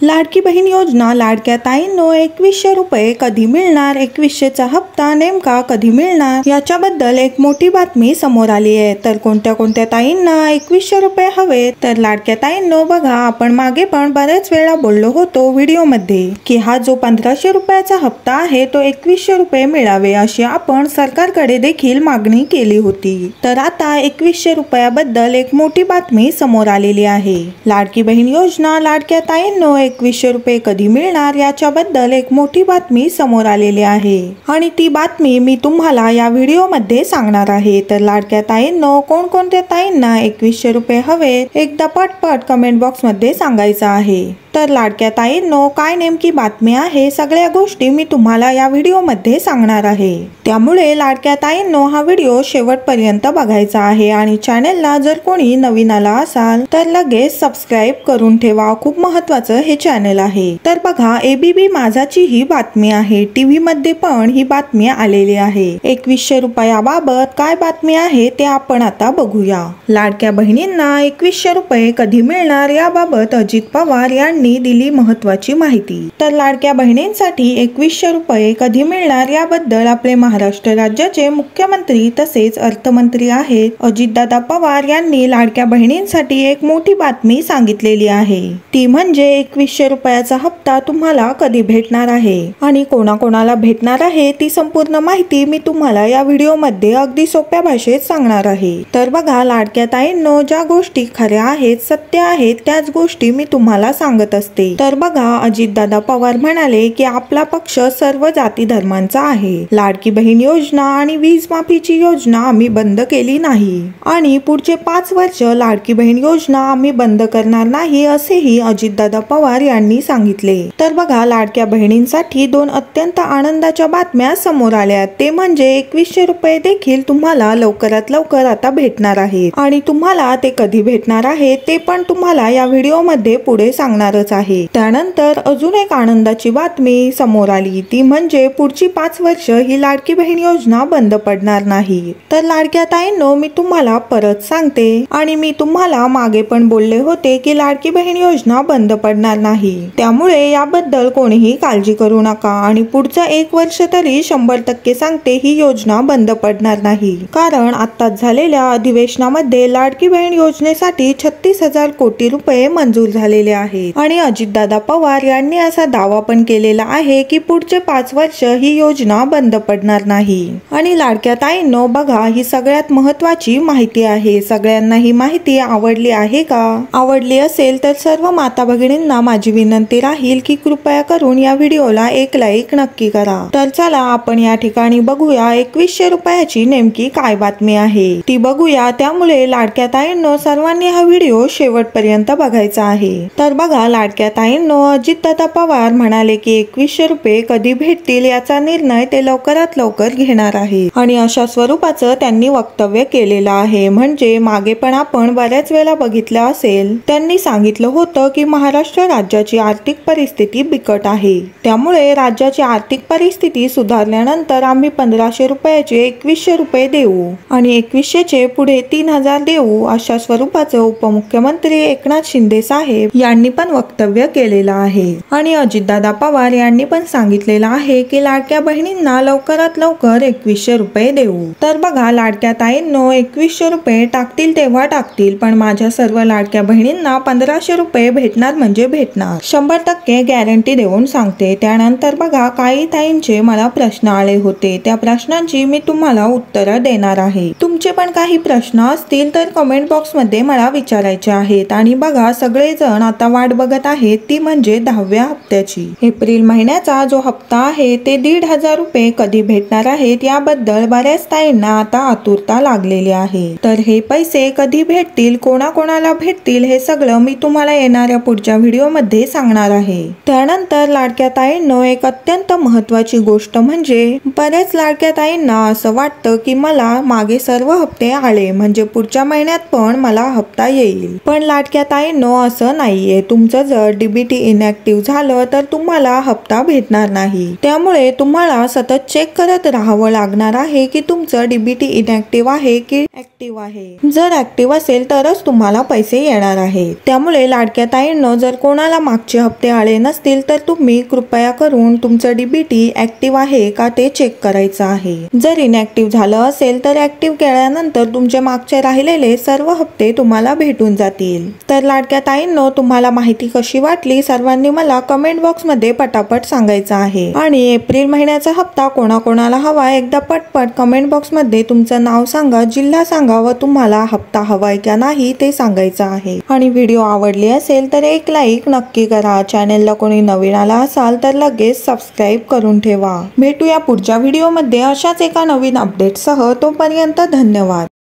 लाडकी बहीण योजना लाडक्या ताईंनो 2100 रुपये कधी मिळणार, 2100चा हप्ता नेमका कधी मिळणार याच्याबद्दल एक मोठी बातमी समोर आली आहे। तर कोणत्या ताईंना 2100 रुपये हवे, तर लाडक्या ताईंनो बघा, आपण मागे पण बरेच वेळा बोललो होतो व्हिडिओमध्ये की हा जो 1500 रुपयाचा हप्ता आहे तो 2100 रुपये मिळावे अशी आपण सरकारकडे देखील मागणी केली होती। तर आता 2100 रुपयाबद्दल एक मोठी बातमी समोर आलेली आहे। लाडकी बहीण योजना लाडक्या ताईंनो 2100 रुपये कधी मिळणार याच्याबद्दल एक मोठी बातमी समोर आलेली आहे आणि ती बातमी मी तुम्हाला या व्हिडिओमध्ये सांगणार आहे। तर लाडक्या ताईंनो कोणकोणत्या ताईंना 2100 रुपये हवे एकदा पटपट कमेंट बॉक्स मध्ये सांगायचं आहे। तर लाडक्या ताईंनो काय नेमकी बातमी आहे सगळ्या गोष्टी मी तुम्हाला या व्हिडिओमध्ये सांगणार आहे, त्यामुळे लाडक्या ताईंनो हा व्हिडिओ शेवटपर्यंत बघायचा आहे आणि चॅनलला जर कोणी नवीन आला असाल तर लगेच सबस्क्राइब करून ठेवा, खूप महत्त्वाचं हे चॅनल आहे। तर बघा, ABP माझाची ही बातमी आहे, टीव्ही मध्ये पण ही बातमी आलेली आहे। 2100 रुपयाबाबत काय बातमी आहे ते आपण आता बघूया। लाडक्या बहिणींना 2100 रुपये कधी मिळणार याबाबत अजित पवार यांनी दिली महत्त्वाची माहिती। तर लाडक्या बहिणींसाठी 2100 रुपये कधी मिळणार याबद्दल आपले महाराष्ट्र राज्याचे मुख्यमंत्री तसेच अर्थमंत्री आहेत अजितदादा पवार यांनी लाडक्या बहिणींसाठी एक मोठी बातमी सांगितलेली आहे। ती म्हणजे 2100 रुपयाचा हप्ता तुम्हाला कधी भेटणार आहे आणि कोणाकोणाला भेटणार आहे ती संपूर्ण माहिती मी तुम्हाला या व्हिडिओमध्ये अगदी सोप्या भाषेत सांगणार आहे। तर बघा, लाडक्या ताईंनो ज्या गोष्टी खऱ्या आहेत, सत्य आहेत, त्याच गोष्टी मी तुम्हाला सांगत असते। तर बघा, अजितदादा पवार म्हणाले की आपला पक्ष सर्व जाती धर्मांचा आहे। लाडकी बहीण योजना आणि वीज माफीची योजना आम्ही बंद केली नाही आणि पुढचे 5 वर्ष लाडकी बहीण योजना आम्ही बंद करणार नाही असेही अजितदादा पवार यांनी सांगितले। तर बघा, लाडक्या बहिणींसाठी 2 अत्यंत आनंदाच्या बातम्या समोर आल्या, ते म्हणजे 2100 रुपये देखील तुम्हाला लवकरात लवकर आता भेटणार आहेत आणि तुम्हाला ते कधी भेटणार आहे ते पण तुम्हाला या व्हिडिओमध्ये पुढे सांगणारच आहे। त्यानंतर अजून एक आनंदाची बातमी समोर आली, ती म्हणजे पुढची 5 वर्ष ही लाडकी बहीण योजना बंद पडणार नाही। तर लाडक्या ताईंनो मी तुम्हाला परत सांगते आणि मी तुम्हाला मागे पण बोलले होते की लाडकी बहीण योजना बंद पडणार नाही, त्यामुळे याबद्दल कोणीही काळजी करू नका आणि पुढचं 1 वर्ष तरी 100% सांगते ही योजना बंद पडणार नाही। कारण आत्ताच झालेल्या अधिवेशनामध्ये लाडकी बहीण योजनेसाठी 36,000 कोटी रुपये मंजूर झालेले आहेत आणि अजितदादा पवार यांनी असा दावा पण केलेला आहे की पुढचे 5 वर्ष ही योजना बंद पडणार नाही। आणि लाडक्या ताईंनो बघा, ही सगळ्यात महत्त्वाची माहिती आहे। सगळ्यांना ही माहिती आवडली आहे का? आवडली असेल तर सर्व माता भगिनींना माझी विनंती राहील की कृपया करून या व्हिडिओला एक लाईक नक्की करा। तर चला आपण या ठिकाणी बघूया 2100 रुपयाची नेमकी काय बातमी आहे ती बघूया, त्यामुळे लाडक्या ताईंनो सर्वांनी हा व्हिडिओ शेवटपर्यंत बघायचा आहे। तर बघा, लाडक्या ताईंनो अजितदादा पवार म्हणाले की 2100 रुपये कधी भेटतील याचा निर्णय ते लवकरात लवकर घेणार आहे आणि अशा स्वरूपाचं त्यांनी वक्तव्य केलेलं आहे। म्हणजे मागे पण आपण बऱ्याच वेळा बघितलं असेल, त्यांनी सांगितलं होतं की महाराष्ट्र राज्याची आर्थिक परिस्थिती बिकट आहे, त्यामुळे राज्याची आर्थिक परिस्थिती सुधारल्यानंतर आम्ही 1500 रुपयाचे 2100 रुपये देऊ आणि 2100चे पुढे 3000 देऊ, अशा स्वरूपाचं उपमुख्यमंत्री एकनाथ शिंदे साहेब यांनी पण वक्तव्य केलेलं आहे। आणि अजितदादा पवार यांनी पण सांगितलेलं आहे की लाडक्या बहिणींना लवकरात लवकर 2100 रुपये देऊ। तर बघा, लाडक्या ताईंनो 2100 रुपये टाकतील तेव्हा टाकतील, पण माझ्या सर्व लाडक्या बहिणींना 1500 रुपये भेटणार म्हणजे भेटणार, 100% गॅरंटी देऊन सांगते। त्यानंतर बघा, काही ताईंचे मला प्रश्न आले होते, त्या प्रश्नांची मी तुम्हाला उत्तरं देणार आहे। तुमचे पण काही प्रश्न असतील तर कमेंट बॉक्स मध्ये मला विचारायचे आहेत। आणि बघा, सगळेजण आता वाट बघत आहेत ती म्हणजे 10व्या हप्त्याची। एप्रिल महिन्याचा जो हप्ता आहे ते 1500 रुपये कधी भेटणार आहेत याबद्दल बऱ्याच ताईंना आता आतुरता लागलेली आहे। तर हे पैसे कधी भेटतील, कोणाकोणाला भेटतील, हे सगळं मी तुम्हाला येणाऱ्या पुढच्या व्हिडिओमध्ये सांगणार आहे। त्यानंतर लाडक्या ताईंनो एक अत्यंत महत्त्वाची गोष्ट म्हणजे बऱ्याच लाडक्या ताईंना असं वाटतं की मला मागे सर्व हप्ते आले म्हणजे पुढच्या महिन्यात पण मला हप्ता येईल, पण लाडक्या ताईंनो असं नाहीये। तुमचं जर डीबीटी इनॅक्टिव्ह झालं तर तुम्हाला हप्ता भेटणार नाही। त्यामुळे तुम्हाला सतत चेक करत राहावं लागणार आहे की तुमचं डीबीटी इनॅक्टिव्ह आहे की ऍक्टिव्ह आहे। जर ऍक्टिव्ह असेल तरच तुम्हाला पैसे येणार आहेत। त्यामुळे लाडक्या ताईंनो, जर कोणाला मागचे हप्ते आले नसतील तर तुम्ही कृपया करून तुमचं डीबीटी ऍक्टिव्ह आहे का ते चेक करायचं आहे। जर इनॅक्टिव्ह झालं असेल तर ऍक्टिव्ह केल्यानंतर तुमचे मागचे राहिलेले सर्व हप्ते तुम्हाला भेटून जातील। तर लाडक्या ताईंनो, तुम्हाला माहिती कशी वाटली सर्वांनी मला कमेंट बॉक्स मध्ये पटापट सांगायचं आहे। आणि एप्रिल महिन्याचा हप्ता कोणाकोणाला हवा एकदा पटपट कमेंट बॉक्स मध्ये तुमचं नाव सांगा, जिल्हा सांगा व तुम्हाला हप्ता हवाय का नाही ते सांगायचं आहे। आणि व्हिडिओ आवडली असेल तर एक लाईक नक्की करा। चॅनेलला कोणी नवीन आला असाल तर लगेच सबस्क्राईब करून ठेवा। भेटूया पुढच्या व्हिडिओ मध्ये अशाच एका नवीन अपडेट सह। तोपर्यंत धन्यवाद।